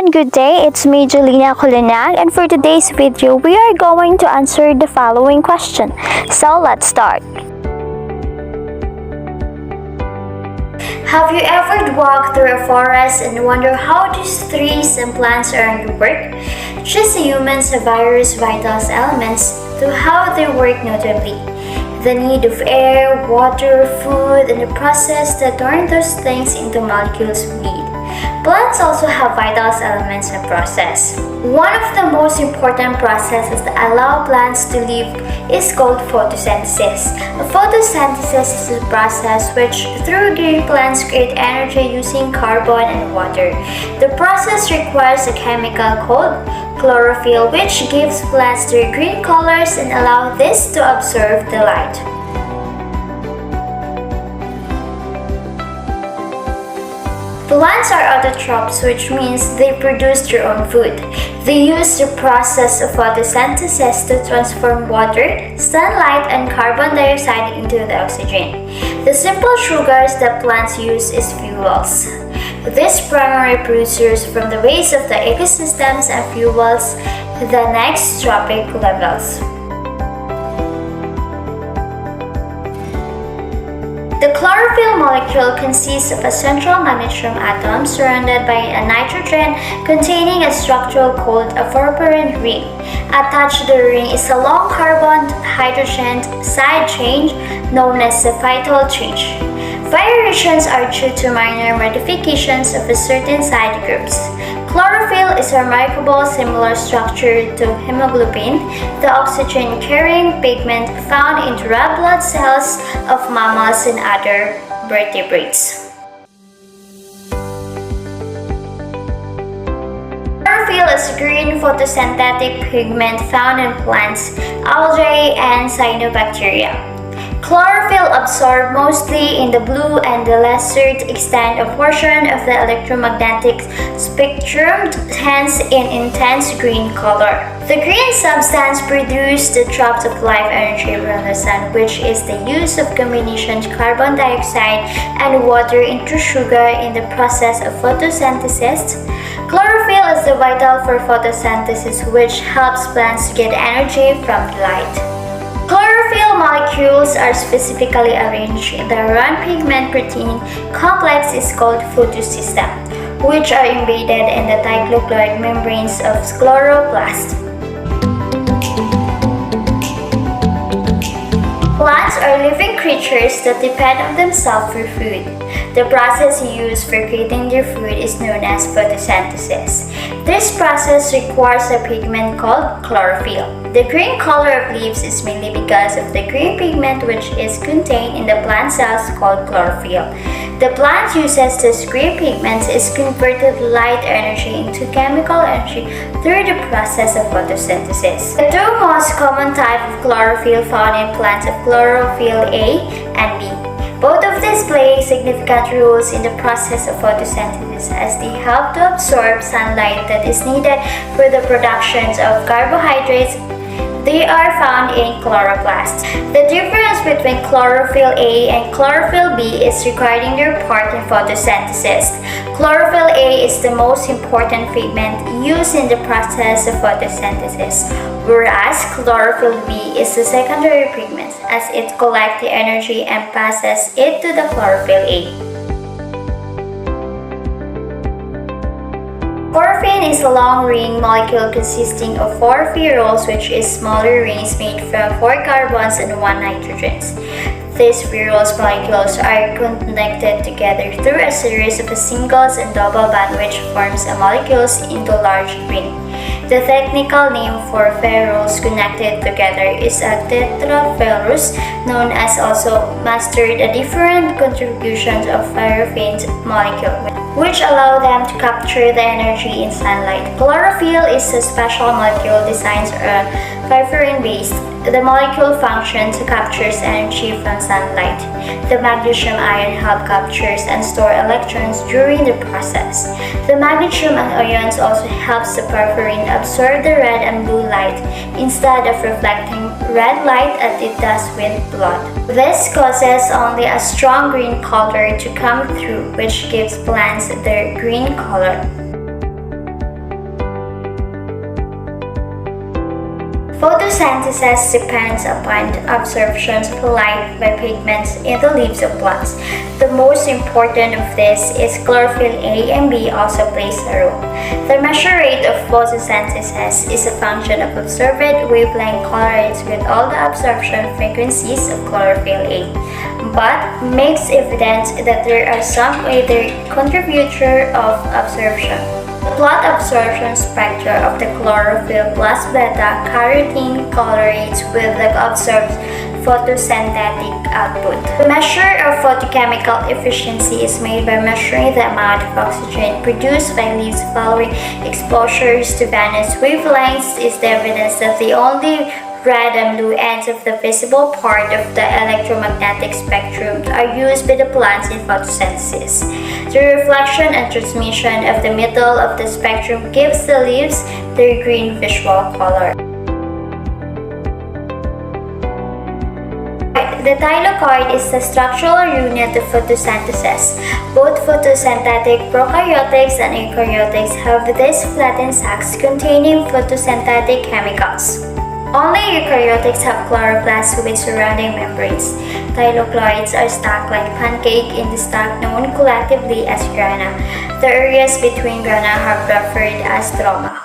everyone, good day. It's me, Jelena Kulinag, and for today's video, we are going to answer the following question. So let's start. Have you ever walked through a forest and wonder how these trees and plants are to work? Just humans have various vital elements to how they work, notably the need of air, water, food, and the process that turn those things into molecules we need. Plants also have vital elements and process. One of the most important processes that allow plants to live is called photosynthesis. Photosynthesis is a process which, through green plants, create energy using carbon and water. The process requires a chemical called chlorophyll, which gives plants their green colors and allow this to absorb the light. Plants are autotrophs, which means they produce their own food. They use the process of photosynthesis to transform water, sunlight, and carbon dioxide into the oxygen. The simple sugars that plants use is fuels. These primary producers from the waste of the ecosystems and fuels the next trophic levels. The chlorophyll molecule consists of a central magnesium atom surrounded by a nitrogen containing a structure called a four-parent ring. Attached to the ring is a long carbon-hydrogen side chain known as the phytyl chain. Variations are due to minor modifications of certain side groups. Chlorophyll is a remarkable similar structure to hemoglobin, the oxygen-carrying pigment found in red blood cells of mammals and other vertebrates. Chlorophyll is a green photosynthetic pigment found in plants, algae, and cyanobacteria. Chlorophyll absorbs mostly in the blue and the lesser extent a portion of the electromagnetic spectrum, hence in intense green color. The green substance produces the trapped of life energy from the sun, which is the use of combination carbon dioxide and water into sugar in the process of photosynthesis. Chlorophyll is the vital for photosynthesis, which helps plants get energy from the light. Chlorophyll molecules are specifically arranged in the one pigment protein complex is called photosystem, which are embedded in the dichloid membranes of chloroplast. Plants are living creatures that depend on themselves for food. The process used for creating their food is known as photosynthesis. This process requires a pigment called chlorophyll. The green color of leaves is mainly because of the green pigment which is contained in the plant cells called chlorophyll. The plant uses this green pigment is converted light energy into chemical energy through the process of photosynthesis. The two most common types of chlorophyll found in plants are chlorophyll A and B. Both of these play significant roles in the process of photosynthesis as they help to absorb sunlight that is needed for the production of carbohydrates. They are found in chloroplast. The difference between chlorophyll A and chlorophyll B is regarding their part in photosynthesis. Chlorophyll A is the most important pigment used in the process of photosynthesis, whereas chlorophyll B is the secondary pigment as it collects the energy and passes it to the chlorophyll A. Chlorophyll is a long ring molecule consisting of four pherols, which is smaller rings made from four carbons and one nitrogen. These pherols molecules are connected together through a series of singles and double bond which forms a molecules into large ring. The technical name for pherols connected together is a tetrapherous, known as also mastered the different contributions of pherophene molecules, which allow them to capture the energy in sunlight. Chlorophyll is a special molecule designed on pyrene based. The molecule functions to capture energy from sunlight. The magnesium ion help captures and store electrons during the process. The magnesium ions also helps the pyrene absorb the red and blue light instead of reflecting red light as it does with blood. This causes only a strong green color to come through, which gives plants their green color. Photosynthesis depends upon the absorption of light by pigments in the leaves of plants. The most important of this is chlorophyll A and B also plays a role. The measure rate of photosynthesis is a function of observed wavelength color rates with all the absorption frequencies of chlorophyll A, but makes evident that there are some other contributor of absorption. Plot absorption spectra of the chlorophyll plus beta-carotene correlates with the observed photosynthetic output. The measure of photochemical efficiency is made by measuring the amount of oxygen produced by leaves following exposures to Venus. Wavelengths is the evidence that the only red and blue ends of the visible part of the electromagnetic spectrum are used by the plants in photosynthesis. The reflection and transmission of the middle of the spectrum gives the leaves their green visual color. The thylakoid is the structural unit of photosynthesis. Both photosynthetic prokaryotes and eukaryotes have these flattened sacs containing photosynthetic chemicals. Only eukaryotes have chloroplasts with surrounding membranes. Thylakoids are stacked like pancake in the stack known collectively as grana. The areas between grana are referred as stroma.